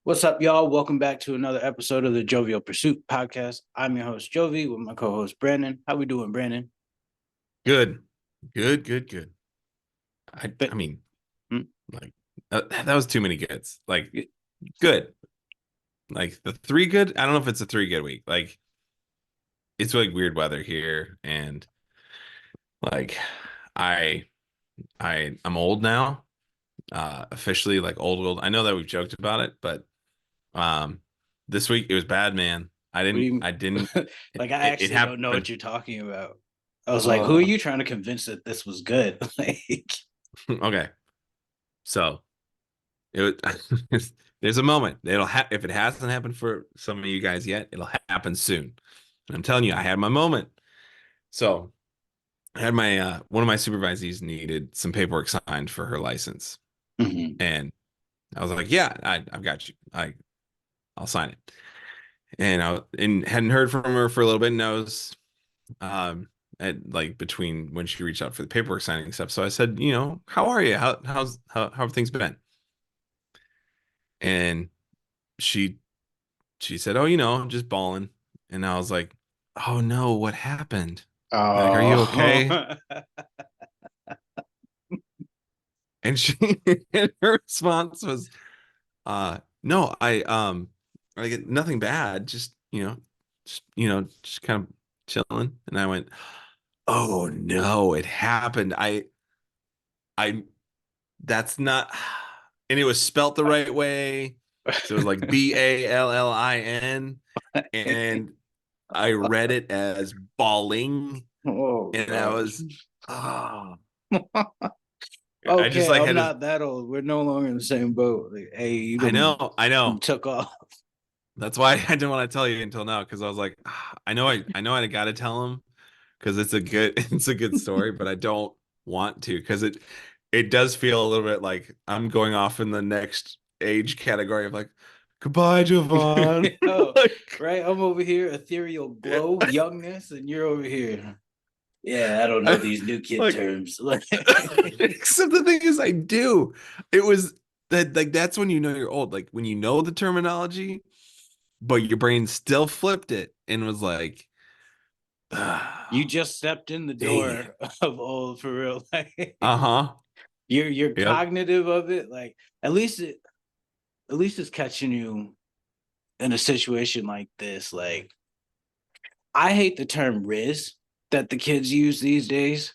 What's up, y'all? Welcome back to another episode of the Jovial Pursuit podcast. I'm your host, Jovi, with my co-host, Brandon. How we doing, Brandon? Good, good. I, But, I mean, hmm? like that was too many goods. Like good, like the three good. I don't know if it's a three good week. Like it's like weird weather here, and like I, I'm old now. Officially like old. I know that we've joked about it, but um, this week it was bad, man. I What do didn't. you I didn't. like? I It actually don't know what happened. you're talking about. I was like, who are Oh, you trying to convince that this was good? Like, okay. So it was, there's a moment. If it hasn't happened for some of you guys yet, it'll happen soon. And I'm telling you, I had my moment. So I had my one of my supervisees needed some paperwork signed for her license. mhm. And I was like, yeah, I've got you. I'll sign it. And and hadn't heard from her for a little bit, and I was at like between when she reached out for the paperwork signing stuff. So I said, how are you? How have things been? And she she said, "Oh, just balling." And I was like, "Oh no, what happened? Like, are you okay?" Oh, And she and her response was, no, I get nothing bad, just kind of chilling." And I went, "Oh no, it happened. I that's not." And it was spelt the right way. So it was like Ballin, and I read it as balling, oh and I gosh. was, oh, I just Okay, like I'm had to. not that old. We're no longer in the same boat. Like, hey, I know, I you know. took off. That's why I didn't want to tell you until now, because I was like, I got to tell him because it's a good, it's a good story, but I don't want to because it does feel a little bit like I'm going off in the next age category of like, goodbye, Javon. Oh, Like, right. I'm over here, ethereal glow, youngness, and you're over here. Yeah, I don't know these new kid like, terms. Like, except the thing is, I do. It was that like that's when you know you're old. Like when you know the terminology, but your brain still flipped it and was like, you ah, just stepped in the dang it. door of old for real. Like, Uh-huh. you're Yep. cognitive of it. Like at least it's catching you in a situation like this. Like, I hate the term Riz that the kids use these days.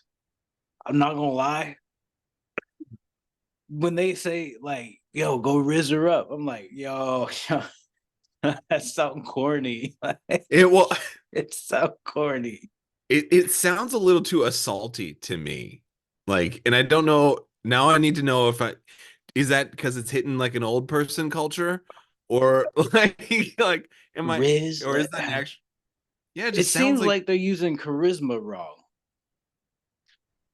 I'm not gonna lie. When they say like, yo, go Riz her up, I'm like, yo, that's so corny. Like, It will it's so corny. it sounds a little too assaulty to me. Like, and I don't know now I need to know if I is that because it's hitting like an old person culture or like am I Riz, or is like, that actually yeah, it it just sounds seems like like they're using charisma wrong.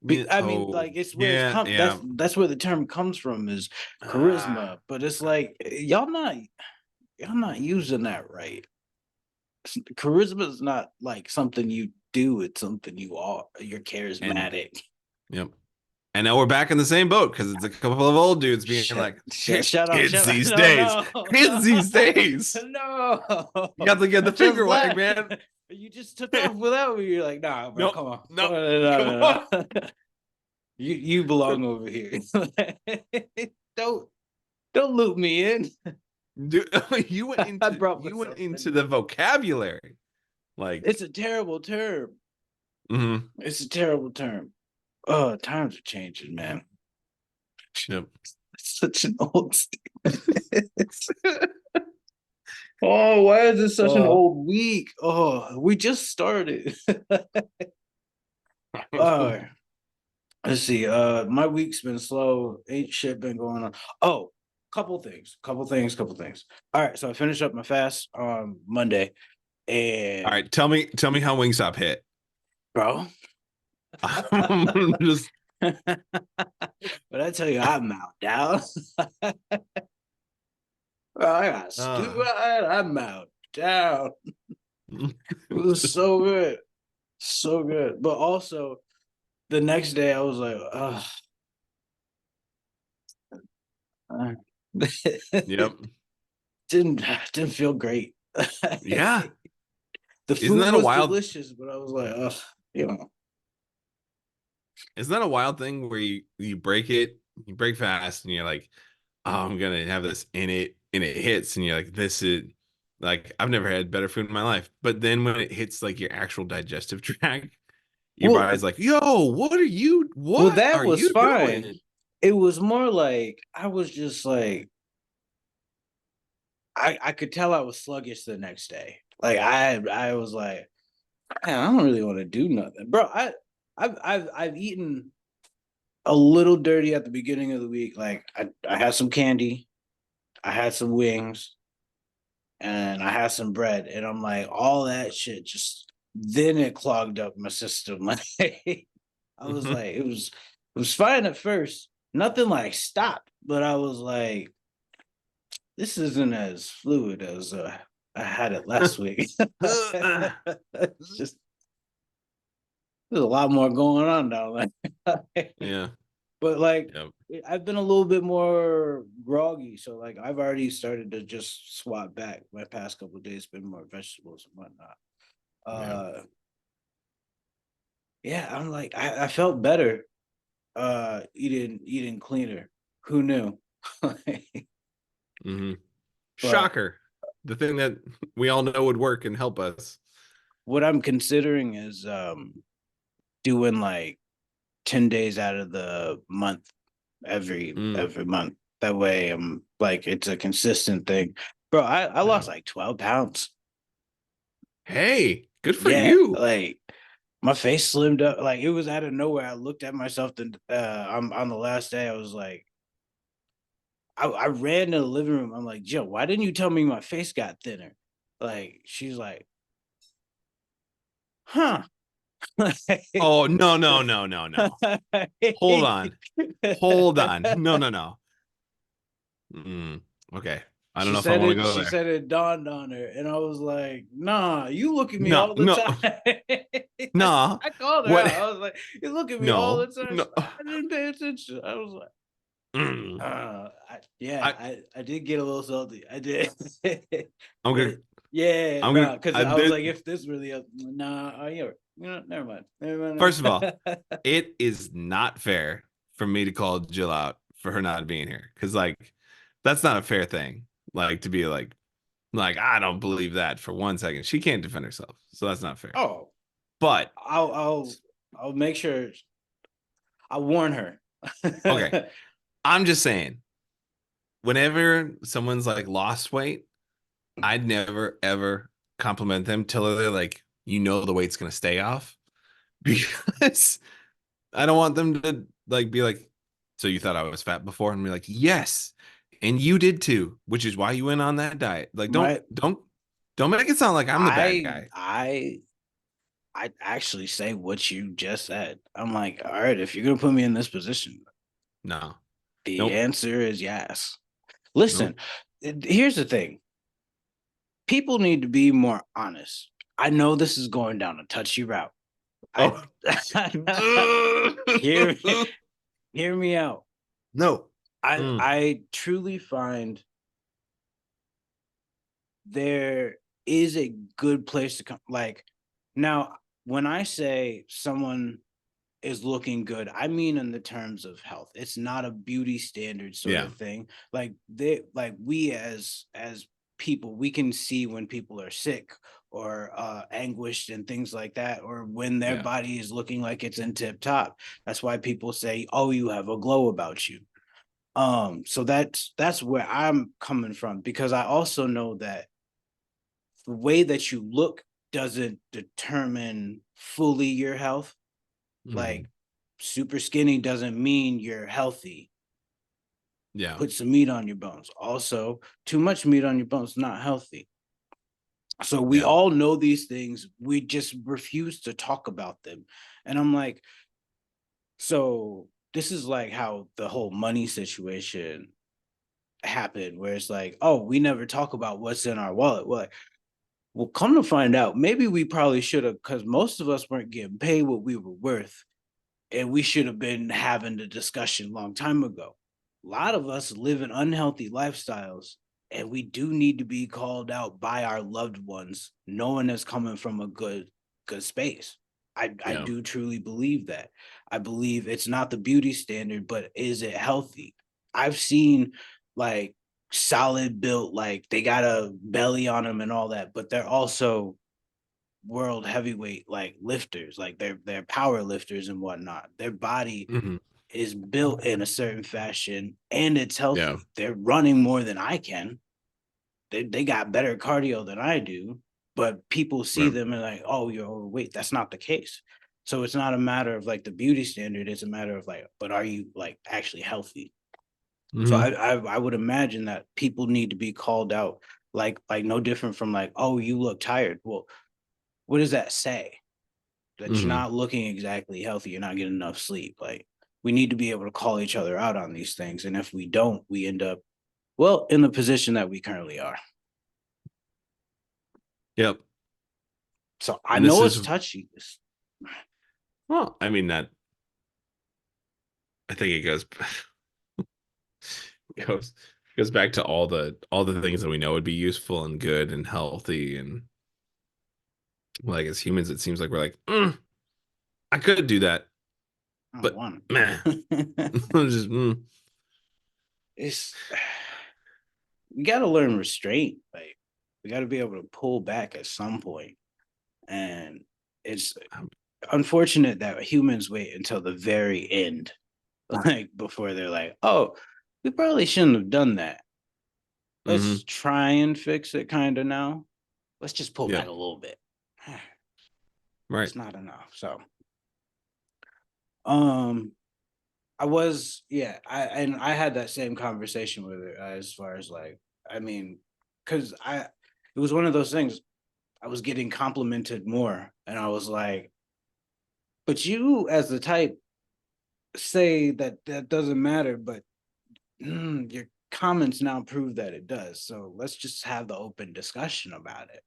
yeah, I mean, oh like it's where it's yeah, come. yeah. That's where the term comes from is charisma. Ah, But it's like y'all not using that right. Charisma is not like something you do. It's something you are. You're and charismatic. yep. And now we're back in the same boat because it's a couple of old dudes being Shut, like, shut up, kids shut up. these No, days, no, kids these no, days. no. You got to get I the just finger wag, left. man. You just took off without me. You're like, nah, bro, Nope, come on. nope. No, Come no, on. no, no. You belong over here. don't don't loop me in. Dude, I brought you went myself into in. the vocabulary. Like, It's a terrible term. mm-hmm. It's a terrible term. Oh, times are changing, man. Yep. It's such an old statement. Oh, why is this such an Oh. old week? Oh, we just started. Oh, let's see. My week's been slow. Ain't shit been going on. Oh, couple things. All right, so I finished up my fast on Monday, All and right, tell me how Wingstop hit. bro, I'm just but I tell you, I'm out down. I got stupid. uh, I'm out down. It was so good, so good. But also the next day, I was like, yep. didn't didn't feel great. Yeah. The Isn't food that a was wild delicious, but I was like, oh, you know. isn't that a wild thing where you break it, you break fast and you're like, oh, I'm gonna have this in it and it hits and you're like, this is like I've never had better food in my life. But then when it hits like your actual digestive tract, your Well, body's like, yo, well, what that are was you fine. doing? It was more like I was just like I could tell I was sluggish the next day. Like I was like, man, I don't really want to do nothing, bro. I've eaten a little dirty at the beginning of the week. Like I had some candy, I had some wings, and I had some bread, and I'm like, all that shit just then it clogged up my system. Like I was like, it was fine at first. Nothing like stopped, but I was like, this isn't as fluid as I had it last week. It's just there's a lot more going on now. Like, Yeah. but like Yep. I've been a little bit more groggy, so like I've already started to just swap back. My past couple of days been more vegetables and whatnot. Yeah. Yeah, I'm like I felt better eating cleaner. Who knew? Hmm. But Shocker. The thing that we all know would work and help us. what I'm considering is doing like 10 days out of the month Mm, every month. That way I'm like it's a consistent thing. Bro, I yeah. lost like 12 pounds. Hey, good for Yeah, you. like my face slimmed up. Like it was out of nowhere. I looked at myself on the last day. I was like, I ran to the living room. I'm like, Jill, why didn't you tell me my face got thinner? Like, she's like, huh. Oh, no, no, no, no, no. Hold on. Hold on. No, no, no. Mm, okay. I don't know if I want to go She there. said it dawned on her, and I was like, nah, you look at me No, all the no, time. no. I called her What? out. I was like, you look at me all the No, time. no. She's like, I didn't pay attention. I was like, Mm. yeah, I, I did get a little salty. I did. I'm But gonna, yeah, I'm no, gonna, because I I was did. like, if this really nah, yeah, you know, never mind. Never First of all, mind. it is not fair for me to call Jill out for her not being here. Cause like, that's not a fair thing. Like to be like, I don't believe that for 1 second. She can't defend herself. So that's not fair. Oh, But I'll make sure I'll warn her. okay, I'm just saying, whenever someone's like lost weight, I'd never ever compliment them till they're like, the weight's gonna stay off. Because I don't want them to like be like, so you thought I was fat before? And be like, yes. And you did too, which is why you went on that diet. Like, My don't make it sound like I'm the bad I guy. I I actually say what you just said. I'm like, all right, if you're gonna put me in this position, No. the Nope. answer is yes. Listen, Nope. here's the thing. People need to be more honest. I know this is going down a touchy route. I Oh. hear hear me out. No. I Mm. I truly find there is a good place to come. Like now, when I say someone is looking good, I mean in the terms of health. It's not a beauty standard sort Yeah. of thing. Like we as people, we can see when people are sick or anguished and things like that, or when their Yeah. body is looking like it's in tip top. That's why people say, "Oh, you have a glow about you." So that's where I'm coming from because I also know that the way that you look doesn't determine fully your health. Like Mhm. super skinny doesn't mean you're healthy. Yeah. Put some meat on your bones. Also, too much meat on your bones not healthy. So we Yeah. all know these things. We just refuse to talk about them. And I'm like, so this is like how the whole money situation happened, where it's like, oh, we never talk about what's in our wallet. Well, come to find out, maybe we probably should have, because most of us weren't getting paid what we were worth. And we should have been having the discussion a long time ago. A lot of us live in unhealthy lifestyles and we do need to be called out by our loved ones, knowing it's coming from a good space. I Yeah. do truly believe that. I believe it's not the beauty standard, but is it healthy? I've seen like solid built, like they got a belly on them and all that, but they're also world heavyweight like lifters, like they're power lifters and whatnot. Their body Hmm. is built in a certain fashion and it's Yeah. healthy. They're running more than I can. They got better cardio than I do, but people see Right. them and like, oh, you're overweight. That's not the case. So it's not a matter of like the beauty standard. It's a matter of like, but are you like actually healthy? So Hmm. I would imagine that people need to be called out, like no different from like, oh, you look tired. Well, what does that say? That you're Hmm. not looking exactly healthy. You're not getting enough sleep. Like we need to be able to call each other out on these things. And if we don't, we end up well in the position that we currently are. Yep. So I And this know it's is, touchy. well, I mean that I think it goes goes back to all the things that we know would be useful and good and healthy, and like as humans it seems like we're like, I could do that, I don't but want meh. to. Just It's we got to learn restraint. Like we got to be able to pull back at some point, and it's unfortunate that humans wait until the very end, like before they're like, "Oh, we probably shouldn't have done that. Let's hmm. try and fix it." Kind of now. Let's just pull back Yep. a little bit. Right. It's not enough. So, um, I was, yeah, I had that same conversation with her as far as like, I mean, because it was one of those things. I was getting complimented more, and I was like, but you as the type say that that doesn't matter, but your comments now prove that it does. So let's just have the open discussion about it.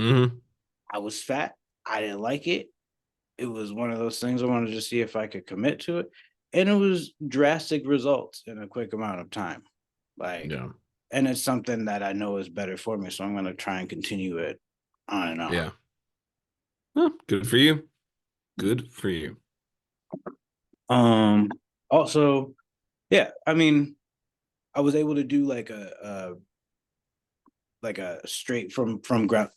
Hmm. I was fat. I didn't like it. It was one of those things I wanted to see if I could commit to it. And it was drastic results in a quick amount of time. Like, Yeah. and it's something that I know is better for me. So I'm going to try and continue it on and on. Yeah. Well, good for you. Good for you. Um, also, yeah, I mean, I was able to do like a straight from ground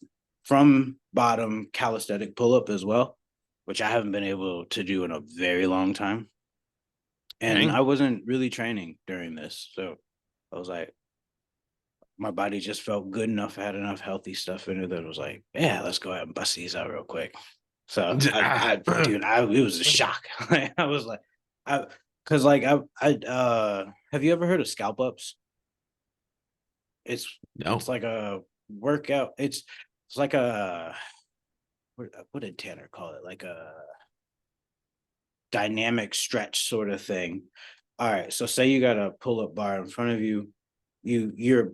from bottom calisthenic pull up as well, which I haven't been able to do in a very long time. And Dang. I wasn't really training during this. So I was like, my body just felt good enough. I had enough healthy stuff in it that was like, yeah, let's go ahead and bust these out real quick. So Ah. dude, it was a shock. I was like, I, cause like have you ever heard of scalp ups? It's, it's No. like a workout. It's like a, what did Tanner call it? Like a dynamic stretch sort of thing. All right. So say you got a pull up bar in front of you, you're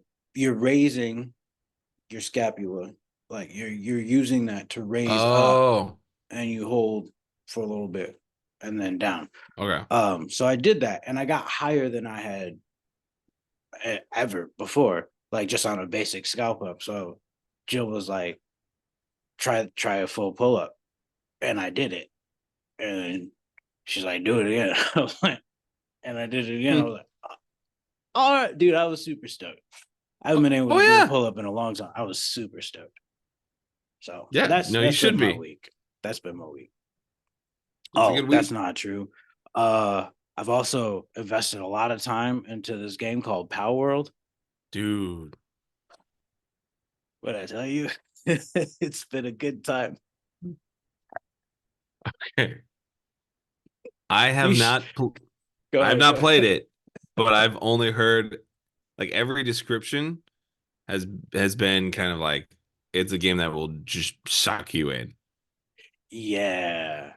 raising your scapula, like you're using that to raise up, Oh. and you hold for a little bit and then down. Okay. So I did that and I got higher than I had ever before, like just on a basic scalp up. So Jill was like, try a full pull up, and I did it, and she's like, do it again. I was like, and I did it again. I Hmm. was like, all right, dude, I was super stoked. I haven't been able Oh to do a yeah. pull up in a long time. I was super stoked. So Yeah. No, you that's been should my be. week. That's been my week. It's a Oh, good that's week. not true. Uh, I've also invested a lot of time into this game called PalWorld. Dude. What I tell you, it's been a good time. I have You sh- not go I have ahead, go not played ahead. it, but I've only heard like every description has has been kind of like it's a game that will just suck you in. Yeah.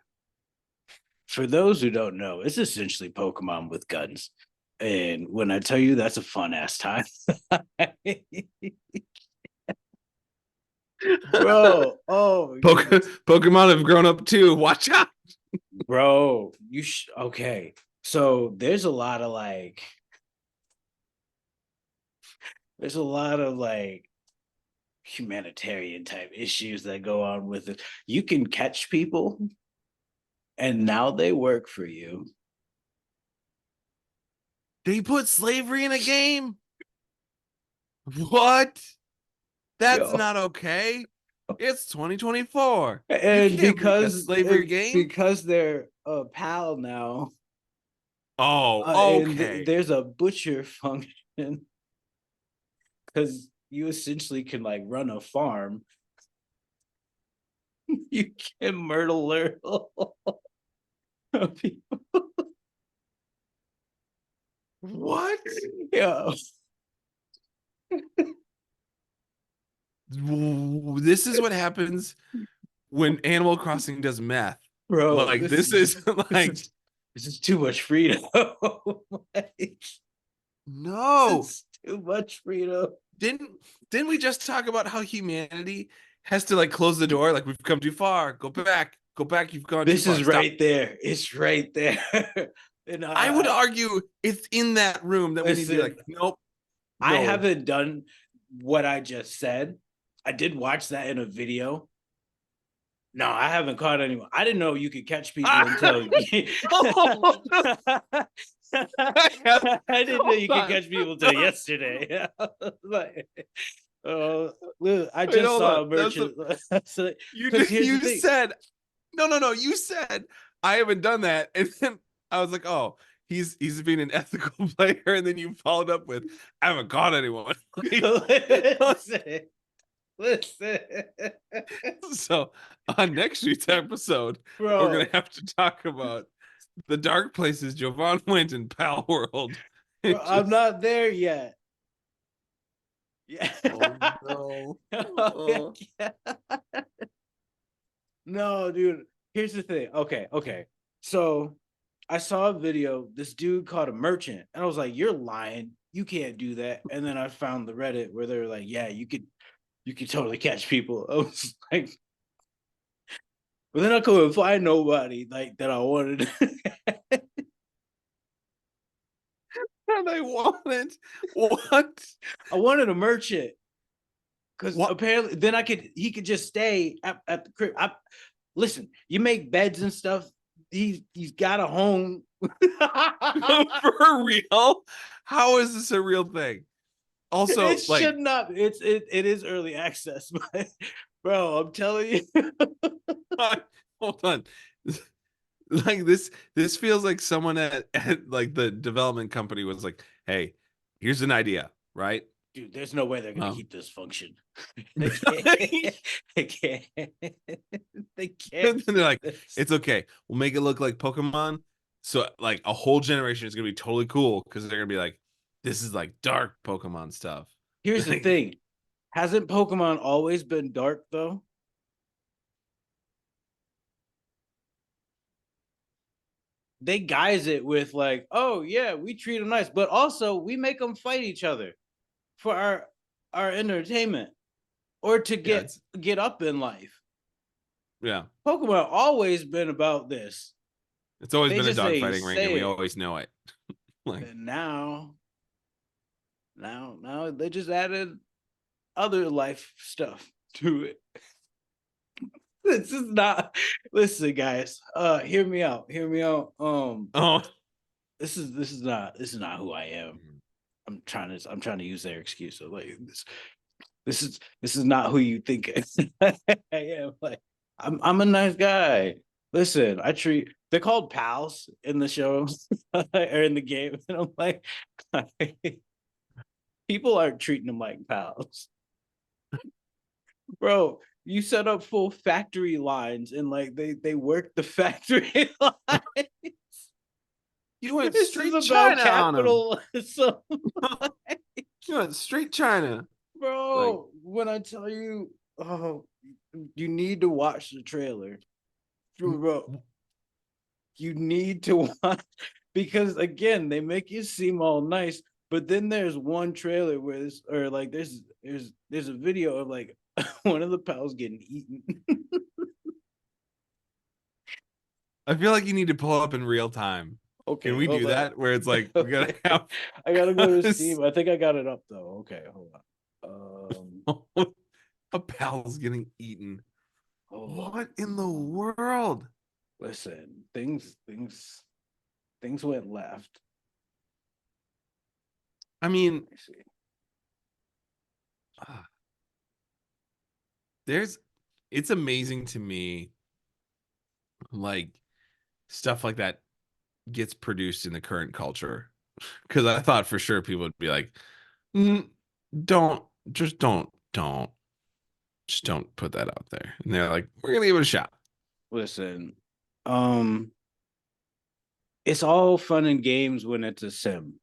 For those who don't know, it's essentially Pokemon with guns. And when I tell you that's a fun ass time, bro. Oh my goodness, Pokemon have grown up too. Watch out. bro. Okay. So there's a lot of there's a lot of like humanitarian type issues that go on with it. You can catch people and now they work for you. They put slavery in a game? What? That's Yo. not okay. It's 2024. You And can't make a slavery game. because they're a pal now, Oh, and okay. there's a butcher function because you essentially can like run a farm. You can murder people. What? Yeah, This is what happens when Animal Crossing does meth. bro, Like this is this like is this is too much freedom. Like, no. it's too much freedom. Didn't didn't we just talk about how humanity has to like close the door? Like we've come too far. Go back. Go back. You've gone too This far. is Stop. right there. It's right there. And I would argue it's in that room that we need to be listen. like, nope, I no. haven't done what I just said. I did watch that in a video. No, I haven't caught anyone. I didn't know you could catch people until Oh, I have, I didn't know hold you could on. catch people until yesterday. Like, I Wait, just hold saw on. a That's the merchant you because here's the you thing. said no. You said I haven't done that, and then I was like, oh, he's being an ethical player, and then you followed up with, I haven't caught anyone. listen, listen, So on next week's episode, we're gonna bro, have to talk about the dark places Jovan went in Pal World. bro. It I'm just not there yet. Yeah. oh no. Oh, Oh. yeah. No, dude. Here's the thing. Okay. So I saw a video, this dude called a merchant, and I was like, you're lying. You can't do that. And then I found the Reddit where they were like, yeah, you could totally catch people. I was like, but then I couldn't find nobody like that I wanted. And I wanted what? I wanted a merchant because What apparently then he could just stay at the crib. Listen, you make beds and stuff. He's got a home. for real? How is this a real thing? It Also, like, should not. It is early access, but bro, I'm telling you, hold on. Like this feels like someone at like the development company was like, hey, here's an idea, right? dude. There's no way they're gonna Um, keep this function. They can't. and They can't. They can't then they're keep like, this. it's okay. We'll make it look like Pokemon. So like a whole generation is gonna be totally cool because they're gonna be like, this is like dark Pokemon stuff. Here's the Like, thing: hasn't Pokemon always been dark though? They guise it with like, oh yeah, we treat them nice, but also we make them fight each other for our entertainment or to yeah, get up in life. yeah. Pokemon always been about this. It's always They been a just ain't dogfighting ring, and we say it. always know it. Like, And now they just added other life stuff to it. This is not listen, guys. Hear me out. Hear me out. oh, This is not who I am. I'm trying to use their excuse. So like this is not who you think I am. Like I'm a nice guy. Listen, they're called pals in the show or in the game. And I'm like, people aren't treating them like pals. Bro, you set up full factory lines and like they work the factory line. you went This is straight about China on him. capitalism. You went straight China. Like, Bro, when I tell you, oh, you need to watch the trailer. Bro, you need to watch because again, they make you seem all nice, but then there's one trailer where or like there's a video of like one of the pals getting eaten. I feel like you need to pull up in real time. Can Okay, we hold do on. that where it's like we gotta Okay. have I gotta go to Steam. I think I got it up though. Okay, hold on. a pal's getting eaten? Hold on. What in the world? Listen, things went left. I mean, Let me see. uh, there's it's amazing to me like stuff like that gets produced in the current culture because I thought for sure people would be like, "Mm, don't just don't just don't put that out there," and they're like, we're gonna give it a shot. Listen, um, it's all fun and games when it's a sim.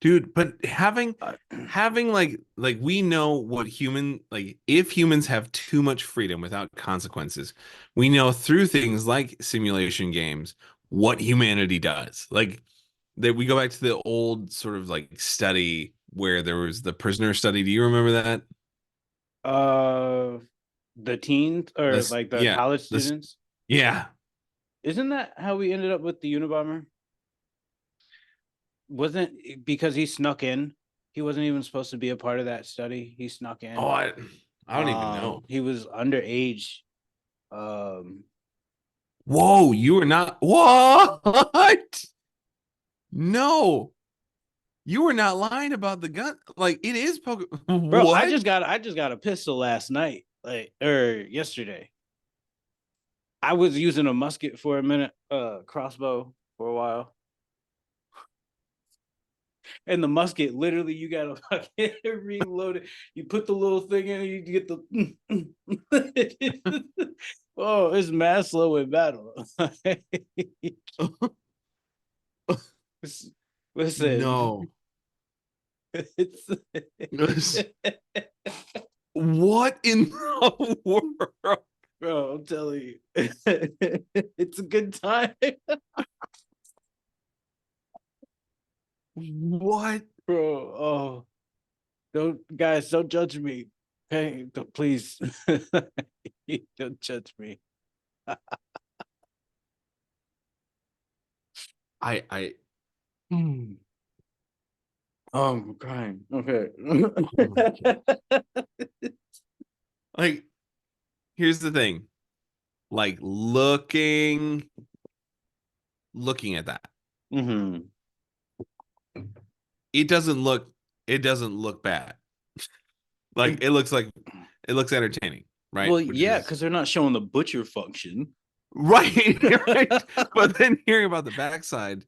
Dude, but having Uh, having like we know what human like if humans have too much freedom without consequences, we know through things like simulation games what humanity does. Like that we go back to the old sort of like study where there was the prisoner study. Do you remember that? uh, the teens or This like the yeah, college this students. yeah. Isn't that how we ended up with the Unabomber? Wasn't because he snuck in. He wasn't even supposed to be a part of that study. He snuck Oh, in. I don't even know. He was underage. Um, Whoa, you were not what? No. You were not lying about the gun. Like it is bro, what? I just got a pistol last night, like or yesterday. I was using a musket for a minute, crossbow for a while. And the musket, literally, you gotta fucking reload it. You put the little thing in, you get the. Oh, it's mad slow in battle. Listen, No. it's What in the world? bro. I'm telling you, it's a good time, What? bro. Oh, don't judge me. Okay, please, don't judge me. I Hmm. Oh, I'm crying. Okay. oh my God. Like here's the thing. Like looking at that. hmm It doesn't look it doesn't look bad. Like it looks entertaining, right? Well, Which yeah, is because they're not showing the butcher function. right, right. But then hearing about the backside,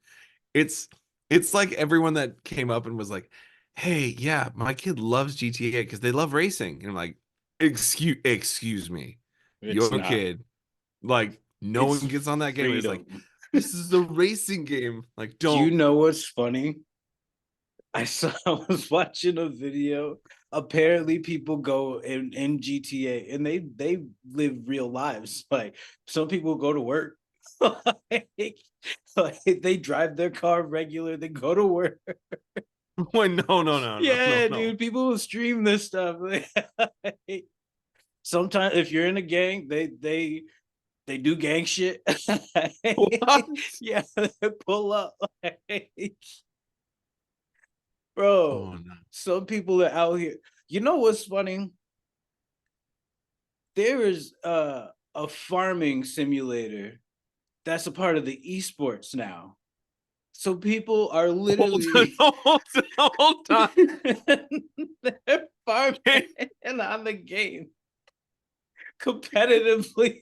it's it's like everyone that came up and was like, "Hey, yeah, my kid loves GTA because they love racing." And I'm like, excuse me. It's Your not. kid, like no It's one gets on that game and is like, freedom. "This is a racing game." Like, Do you don't. know what's funny? I was watching a video. Apparently, people go in GTA and they live real lives. Like some people go to work. like, they drive their car regular. They go to work. Wait, no, Yeah, no. dude. People will stream this stuff. Sometimes if you're in a gang, they do gang shit. What? Yeah, they pull up. Bro, Oh no. some people are out here. You know what's funny? There is a farming simulator that's a part of the esports now. So people are Hold on, literally hold on. they're farming on the game competitively.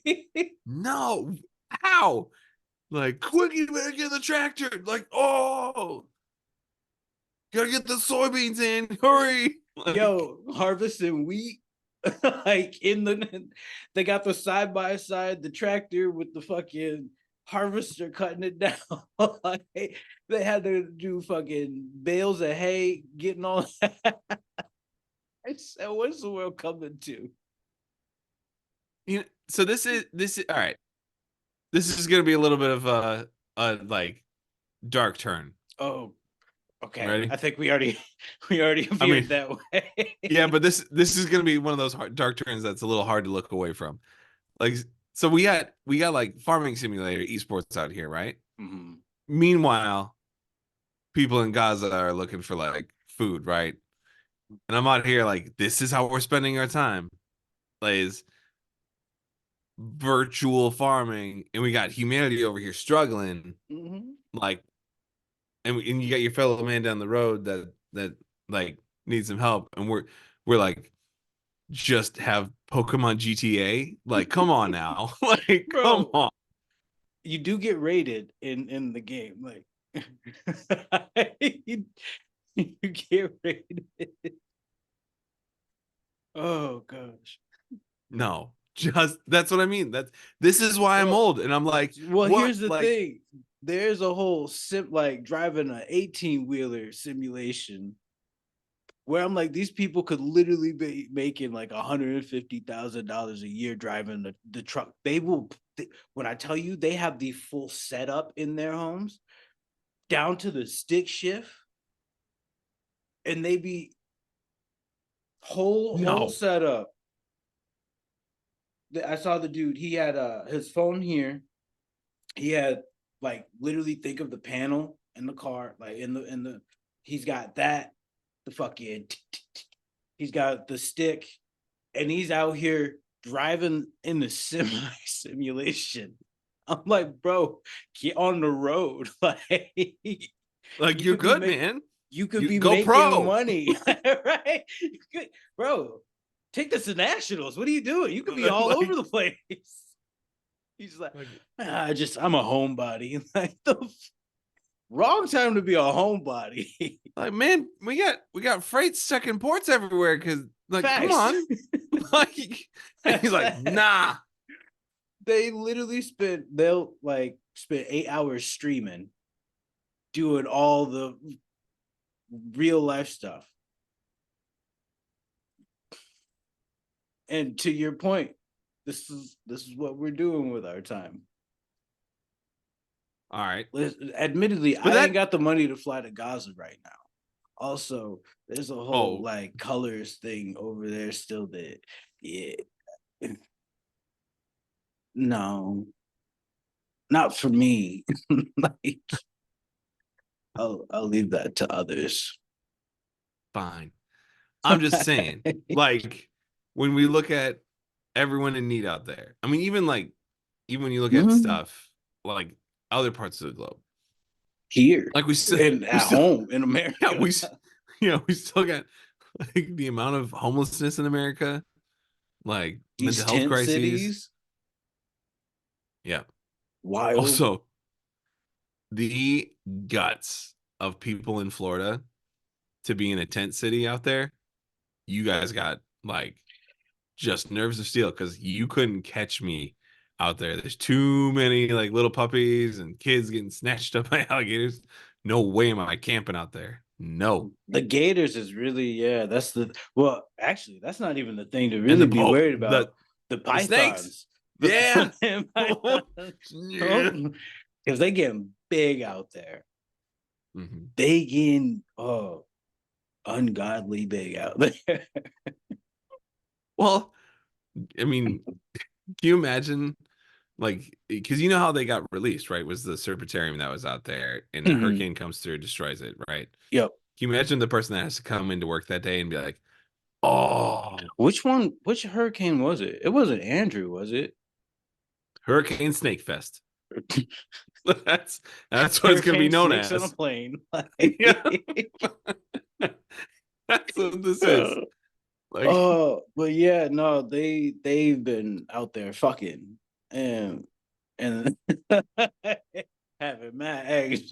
No. How? Like, quick, you better get the tractor. Like, oh, gotta get the soybeans in. Hurry. Like, Yo, harvesting wheat. Like in the they got the side by side, the tractor with the fucking harvester cutting it down. Like, they had to do fucking bales of hay, getting all that. I said, what's the world coming to? you know, so this is all right. This is gonna be a little bit of a like dark turn. Oh, okay. Ready? I think we already I mean, veered that way. yeah, but this is gonna be one of those dark turns that's a little hard to look away from. Like, so we got like farming simulator esports out here, right? Mhm. Meanwhile, people in Gaza are looking for like food, right? And I'm out here like, this is how we're spending our time. Like, virtual farming, and we got humanity over here struggling. Mhm. Like, and you got your fellow man down the road that like needs some help, and we're like just have Pokemon GTA. Like, come on now, like, come Bro, on. you do get rated in the game. Like you, you get rated. Oh gosh. No, just that's what I mean. This is why I'm Well, old, and I'm like, well, what? here's the Like, thing. There's a whole sim like driving an 18-wheeler simulation where I'm like, these people could literally be making like $150,000 a year driving the truck. When I tell you they have the full setup in their homes, down to the stick shift, and they be whole no, setup. I saw the dude. He had his phone here. He had like literally think of the panel in the car, like in the. He's got that the fucking. He's got the stick, and he's out here driving in the simulation. I'm like, bro, get on the road. Like like you you're could be good, make man. you could You be go making pro. money, right? Bro, take this to nationals. What are you doing? You could be all over like, the place. He's like, like, I'm a homebody. Like the wrong time to be a homebody. like, man, we got freight stuck in ports everywhere because, like, come Facts. on. Like, and he's like, nah. They'll like spend 8 hours streaming, doing all the real life stuff. And to your point, this is what we're doing with our time. All right. Admittedly, But I ain't that, got the money to fly to Gaza right now. Also, there's a whole oh, like colors thing over there still that yeah. No, not for me. Like I'll leave that to others. fine. I'm just saying, like, when we look at everyone in need out there, I mean, even when you look at Mhm. stuff like other parts of the globe, Here like and we at still, home in yeah, America. we still got like the amount of homelessness in America, like These mental health tent crises. cities, Yeah. wild. Also, the guts of people in Florida to be in a tent city out there, you guys got like just nerves of steel because you couldn't catch me out there. There's too many like little puppies and kids getting snatched up by alligators. No way am I camping out there. No. The gators is really, yeah, that's the well, actually, that's not even the thing to And really be worried about. The the snakes. pythons. The Yeah. Yeah. pythons. Because they getting big out there. Mhm. They getting ungodly big out there. Well, I mean, can you imagine like because you know how they got released, right? Was the serpentarium that was out there and a Mhm. hurricane comes through, destroys it, right? Yep. Can you imagine the person that has to come into work that day and be like, oh, Which one? Which hurricane was it? It wasn't Andrew, was it? Hurricane Snake Fest. That's that's what it's gonna be Hurricane known snakes on a as. plane. Yeah. That's what this is. Like, Oh, but yeah, no, they've been out there fucking and having mad eggs.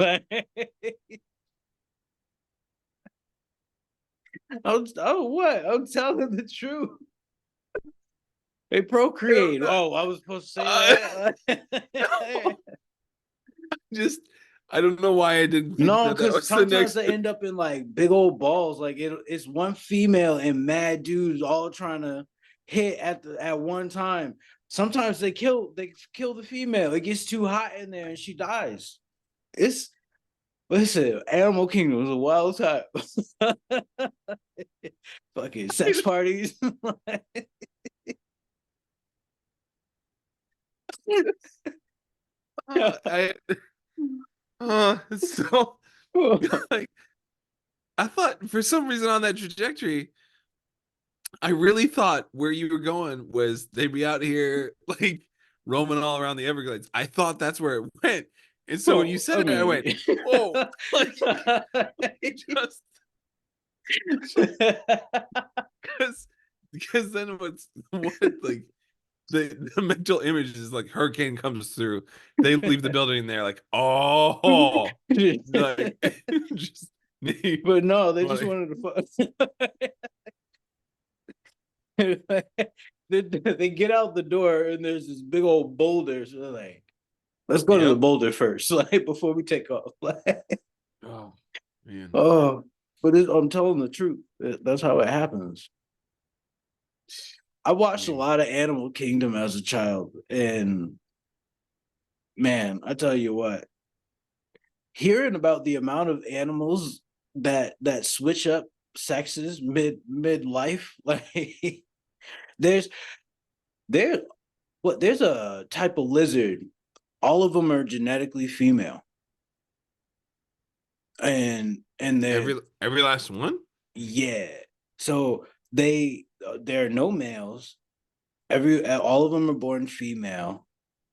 What? I'm telling the truth. They procreate. Oh, I was supposed to say no, that. just I don't know why I didn't think No, that that because was the sometimes next. they end up in like big old balls. Like it's one female and mad dudes all trying to hit at one time. Sometimes they kill the female. It gets too hot in there and she dies. It's listen, Animal Kingdom is a wild time. Fucking sex parties. I It's so like I thought for some reason on that trajectory, I really thought where you were going was they'd be out here like roaming all around the Everglades. I thought that's where it went. And so when you Well, said I it, I mean, went, whoa, like just because then what like the mental image is like hurricane comes through, they leave the building and they're like, oh, like just but no, they just like, wanted to fuck. They get out the door and there's this big old boulder. So they're like, let's go to the yep. boulder first, like before we take off. Oh man. Oh, but I'm telling the truth. That's how it happens. I I watched a mean, lot of Animal Kingdom as a child, and man, I tell you what, hearing about the amount of animals that switch up sexes mid life, like there's there there's a type of lizard. All of them are genetically female, and they're every last one? yeah. So there are no males. All of them are born female,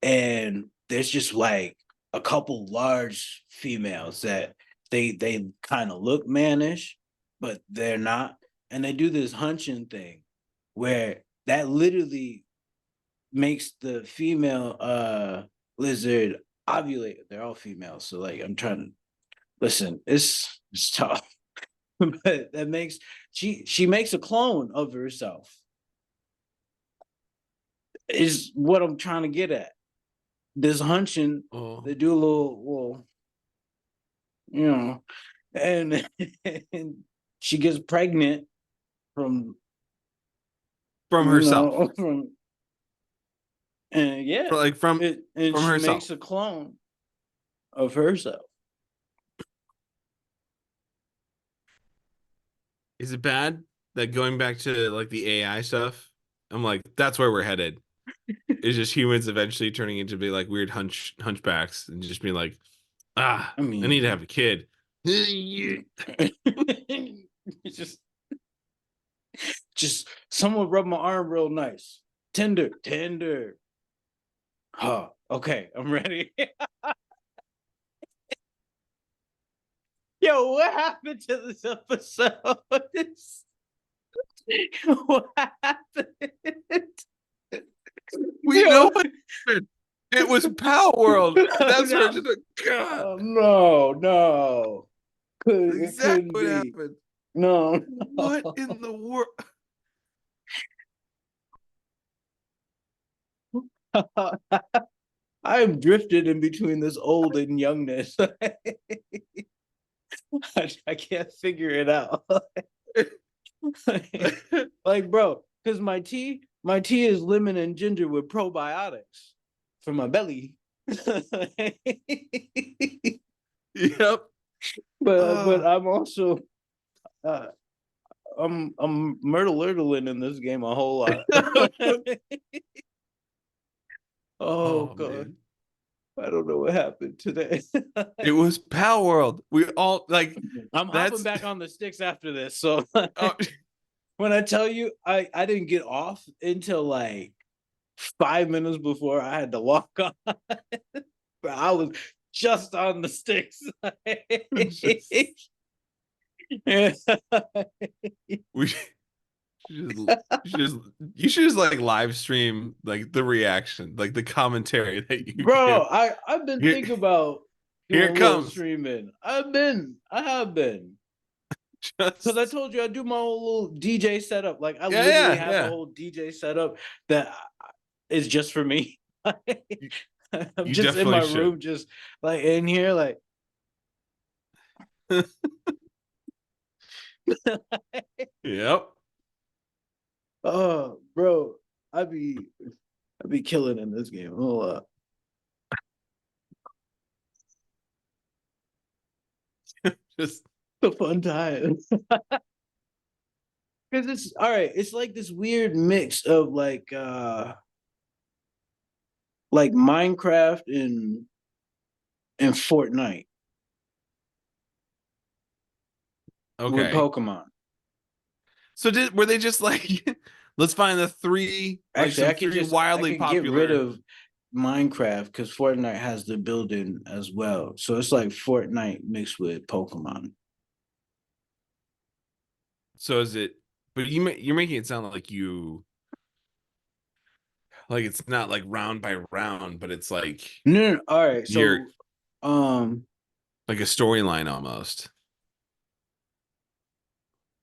and there's just like a couple large females that they kind of look mannish, but they're not, and they do this hunching thing where that literally makes the female lizard ovulate. They're all females, so like I'm trying to listen. It's tough, but that makes she makes a clone of herself. Is what I'm trying to get at. This hunching, Oh, they do a little, you know, and, and she gets pregnant from, from herself. from, and yeah, Like and from she herself. makes a clone of herself. Is it bad that going back to like the AI stuff? I'm like, that's where we're headed. Is just humans eventually turning into be like weird hunchbacks and just being like, ah, I I need to mean, have a kid. it's just someone rub my arm real nice, tender. Huh. Okay, I'm ready. Yo, what happened to this episode? What happened? We know Yo, what happened. It was PalWorld. That's where no, I just like, God, no. It exactly couldn't what be. happened. No, What in the world? no. I am drifted in between this old and youngness. I can't figure it out. Like, bro, because my tea is lemon and ginger with probiotics for my belly. Yep. But Uh, I'm also uh, I'm myrtle in this game a whole lot. Oh oh god, man. I don't know what happened today. It was PalWorld. We all like I'm hopping that's back on the sticks after this. So oh, when I tell you I didn't get off until like 5 minutes before I had to walk on, but I was just on the sticks. just we you should just like live stream like the reaction, like the commentary that you give. Bro, I've been Here, thinking about here doing a it little comes. streaming. I have been. Because I Just told you I do my own little DJ setup. Like I yeah, literally yeah, have a yeah. whole DJ setup that is just for me. You, I'm you just in my definitely should. room, just like in here, like Yep. oh bro, I'd be killing in this game. Oh Just the fun time. Because it's all right, it's like this weird mix of like Minecraft in Fortnite with Okay. Pokemon. So were they just like, let's find Actually, some three I wildly can get rid popular. of Minecraft because Fortnite has the building as well. So it's like Fortnite mixed with Pokemon. So is it? But you're making it sound like it's not like round by round, but it's like No, no, no. All right. you're So um like a storyline almost.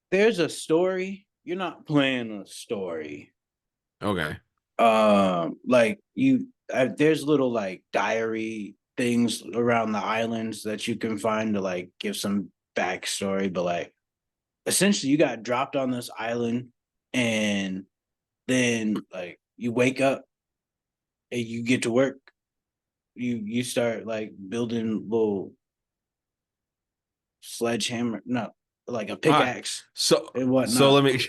there's a story. You're not playing a story. Okay. Like there's little like diary things around the islands that you can find to like give some backstory, but like essentially you got dropped on this island and then like you wake up and you get to work. You start like building little sledgehammer, not like a All right. pickaxe So and so whatnot. let me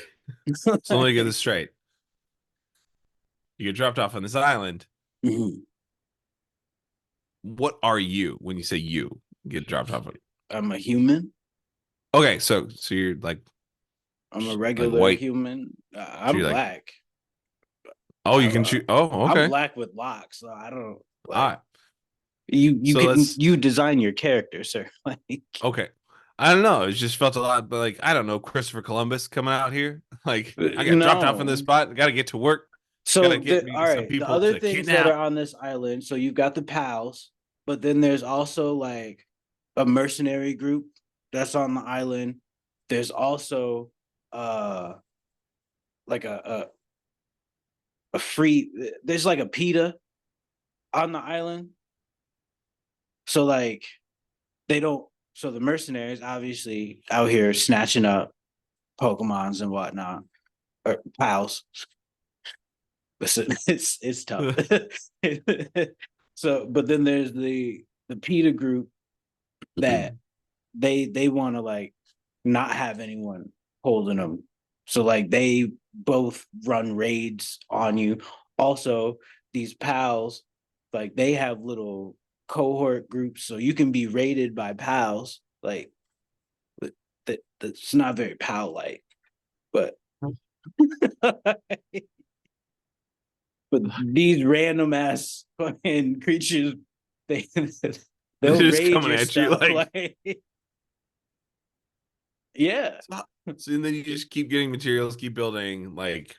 so let me get this straight. You get dropped off on this island. Mhm. What are you when you say you get dropped off? I'm a human. Okay, so you're I'm a like regular white. human. So I'm you're like, black. oh, you can choose. Oh, I'm okay. black with locks. So I don't All like right. you So can let's you design your character, sir. Like okay. I don't know. It just felt a lot, but like I don't know, Christopher Columbus coming out here. Like I got dropped off in this no. spot. Got to get to work. Got to So get the me all some right, the people other to things that are kidnap. on this island, so you've got the pals, but then there's also like a mercenary group that's on the island. There's also uh like a free there's like a PETA on the island. So like they don't so the mercenaries obviously out here snatching up Pokemons and whatnot or pals. Listen, it's tough. So, but then there's the PETA group that they want to like not have anyone holding them. So like they both run raids on you. Also, these pals, like they have little cohort groups, so you can be raided by pals. Like that's not very pal like, but but these random ass fucking creatures, they They're they'll just raid coming your at you stuff. like Like, yeah, so and then you just keep getting materials, keep building. Like,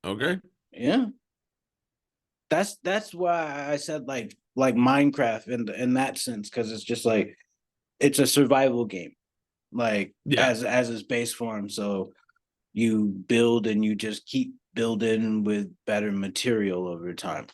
okay. yeah. That's why I said like Minecraft in that sense because it's just like it's a survival game, like Yeah. as its base form. So you build and you just keep building with better material over time.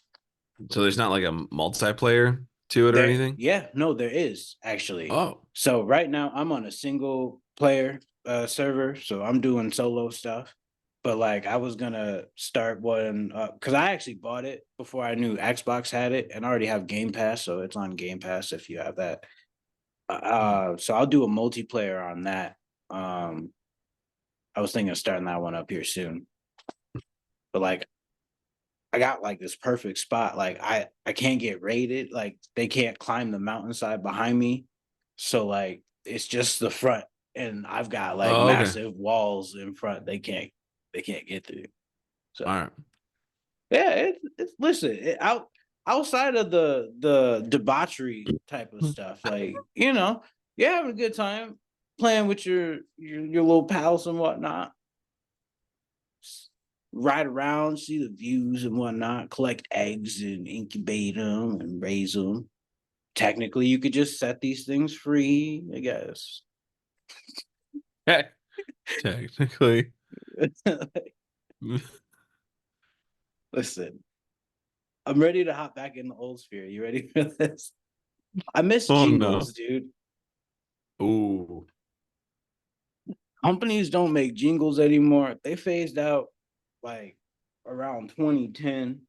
So there's not like a multiplayer to it or There, anything? yeah, no, there is actually. Oh. So right now I'm on a single player server, so I'm doing solo stuff. But like I was gonna start one because I actually bought it before I knew Xbox had it, and I already have Game Pass, so it's on Game Pass if you have that. So I'll do a multiplayer on that. Um, I was thinking of starting that one up here soon. But like I got like this perfect spot. Like I can't get raided. Like they can't climb the mountainside behind me. So like it's just the front, and I've got like Oh, okay. massive walls in front. They can't get through. All So right. yeah, it's listen outside of the debauchery type of stuff. Like you're having a good time playing with your little pals and whatnot, ride around, see the views and whatnot, collect eggs and incubate them and raise them. Technically, you could just set these things free, I guess. Technically. Listen, I'm ready to hop back in the old sphere. You ready for this? I miss Oh no. jingles, dude. Ooh. Companies don't make jingles anymore. They phased out like around 2010.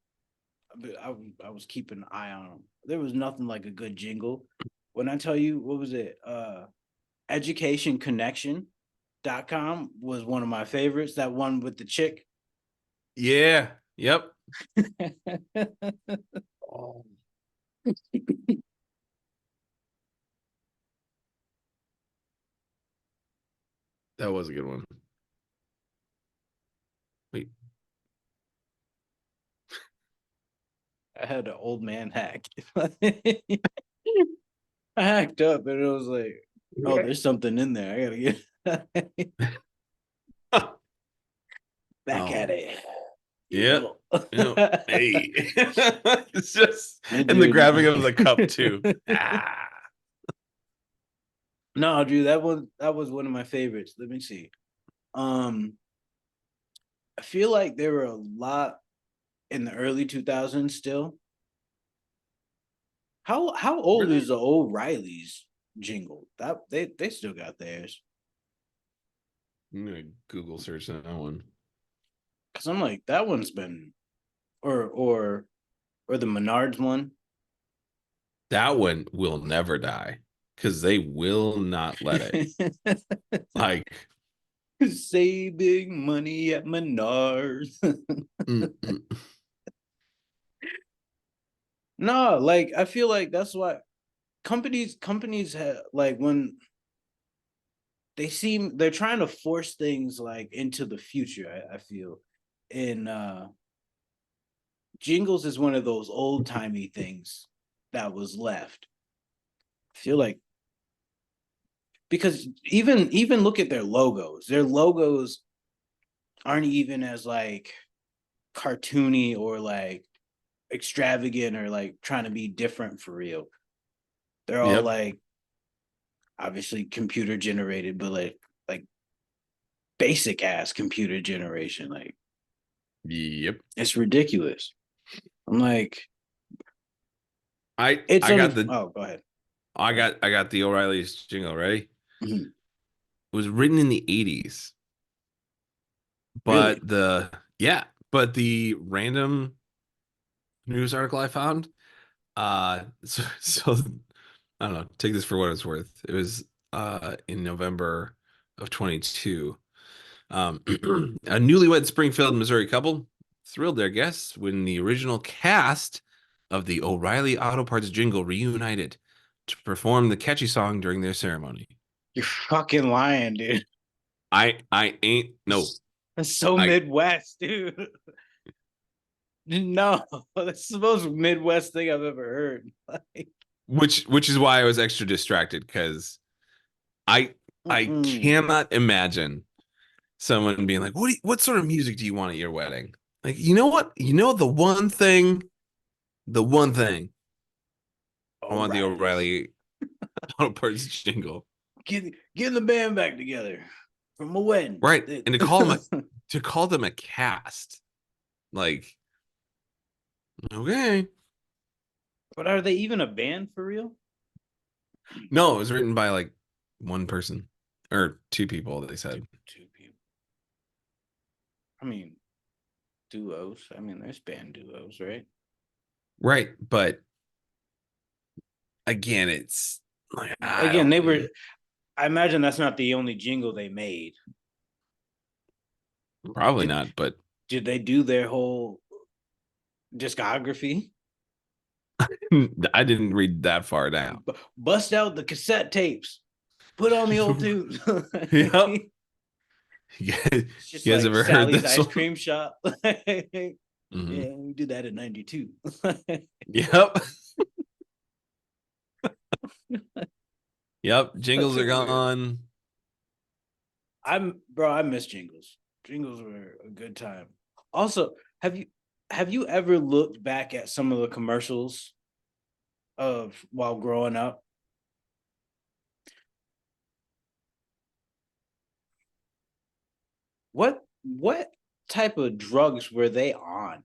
I was keeping an eye on them. There was nothing like a good jingle. When I tell you, what was it? Educationconnection.com was one of my favorites. That one with the chick. Yeah. Yep. Oh. That was a good one. Wait, I had an old man hack. I hacked up and it was like, oh, there's something in there. I gotta get back at oh, it. You yeah. know. Yeah. Hey. It's just and the Dude. grabbing of the cup too. Ah. No, dude, that was one of my favorites. Let me see. Um, I feel like there were a lot in the early 2000s still. How Were old is they? the O'Reilly's jingle? That they still got theirs. I'm gonna Google search that one. Cause I'm like, that one's been or the Menards one. That one will never die because they will not let it. Like, Saving money at Menards. mm, mm. No, like I feel like that's why companies have like when they're trying to force things like into the future, I feel. And Jingles is one of those old timey things that was left. I feel like because even look at their logos. Their logos aren't even as like cartoony or like extravagant or like trying to be different for real. They're all Yep. like obviously computer generated, but like basic ass computer generation. Like Yep. it's ridiculous. I'm like, I it's I got on. the Oh, go ahead. I Go ahead. got I got the O'Reilly's jingle ready. Mhm. It was written in the 80s, Really? but the random news article I found, so I don't know, take this for what it's worth. It was in November of 22. Um, a newlywed Springfield, Missouri couple thrilled their guests when the original cast of the O'Reilly Auto Parts jingle reunited to perform the catchy song during their ceremony. You're fucking lying, dude. I ain't no That's so I Midwest, dude. No, that's the most Midwest thing I've ever heard. Like, which is why I was extra distracted because I I mm-mm. cannot imagine someone being like, what sort of music do you want at your wedding? Like, you know what? You know the one thing I want the O'Reilly's. O'Reilly Auto Parts jingle. Getting the band back together from a wedding. Right. And to call them a cast, like, okay. But are they even a band for real? No, it was written by like one person or two people, they said. Two people. I mean, duos. I mean, there's band duos, right? Right. But again, it's like I Again, don't they were. I imagine that's not the only jingle they made. probably Did not, but did they do their whole discography? I didn't read that far down. Bust out the cassette tapes. Put on the old tunes. Yep. It's You guys, just you guys like ever heard Sally's this ice one? cream shop. Yeah, Hmm. we did that in '92. Yep. Yep. Such Jingles a are weird. gone. I miss Jingles. Jingles were a good time. Also, have you ever looked back at some of the commercials of while growing up? What type of drugs were they on?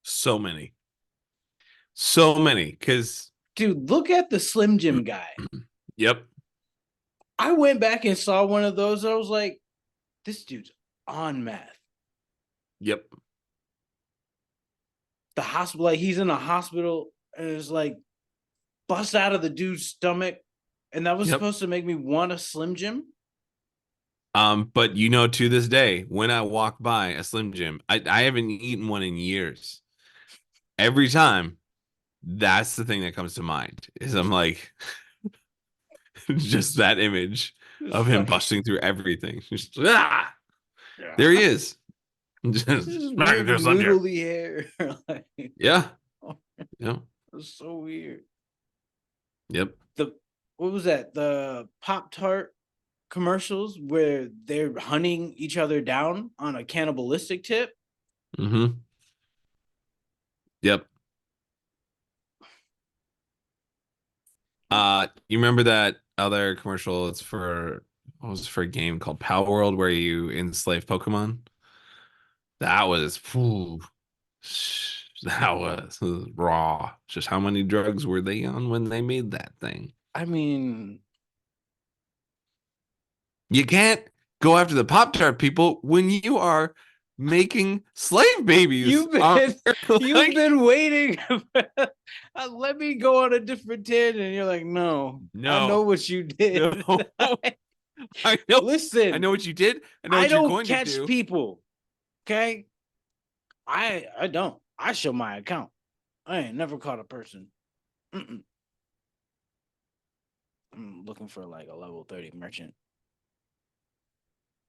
So many. So many. Because, Dude, look at the Slim Jim guy. yep. I went back and saw one of those. I was like, this dude's on meth. Yep. The hospital, like he's in a hospital and it's like bust out of the dude's stomach. And that was Yep. supposed to make me want a Slim Jim. But to this day, when I walk by a Slim Jim, I haven't eaten one in years. Every time, that's the thing that comes to mind. Is I'm like, just that image of him busting through everything. Just, ah, there he is. Just Just smack it weird to Sunday. noodly hair. Like, Yeah. Yeah. it's so weird. Yep. The what was that? The Pop Tart commercials where they're hunting each other down on a cannibalistic tip. Mm-hmm. Yep. You remember that other commercial? It's for what was it for a game called PalWorld where you enslave Pokemon? That was phew, that was raw. Just how many drugs were they on when they made that thing? I mean, You can't go after the Pop Tart people when you are making slave babies. you've been you've Like, been waiting. Let me go on a different tangent. You're like, no, I know no, what you did. no. I know. I Listen, know what you did. I know I what you're don't going to catch do. people. Okay, I don't. I show my account. I ain't never caught a person. Mm-mm. I'm looking for like a level 30 merchant.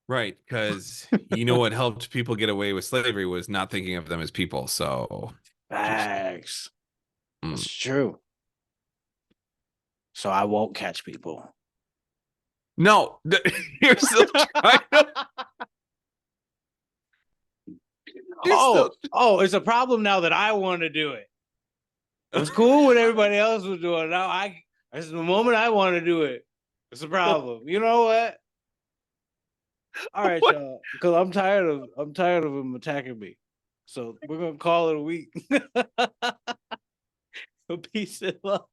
Right, because you know what helped people get away with slavery was not thinking of them as people. So just Facts. mm. That's true. So I won't catch people. No, you're still trying to. You're still Oh, it's a problem now that I want to do it. It was cool when everybody else was doing it. Now it's the moment I want to do it. It's a problem. You know what? All right, what? y'all. Because I'm tired of him attacking me. So we're gonna call it a week. Peace and love.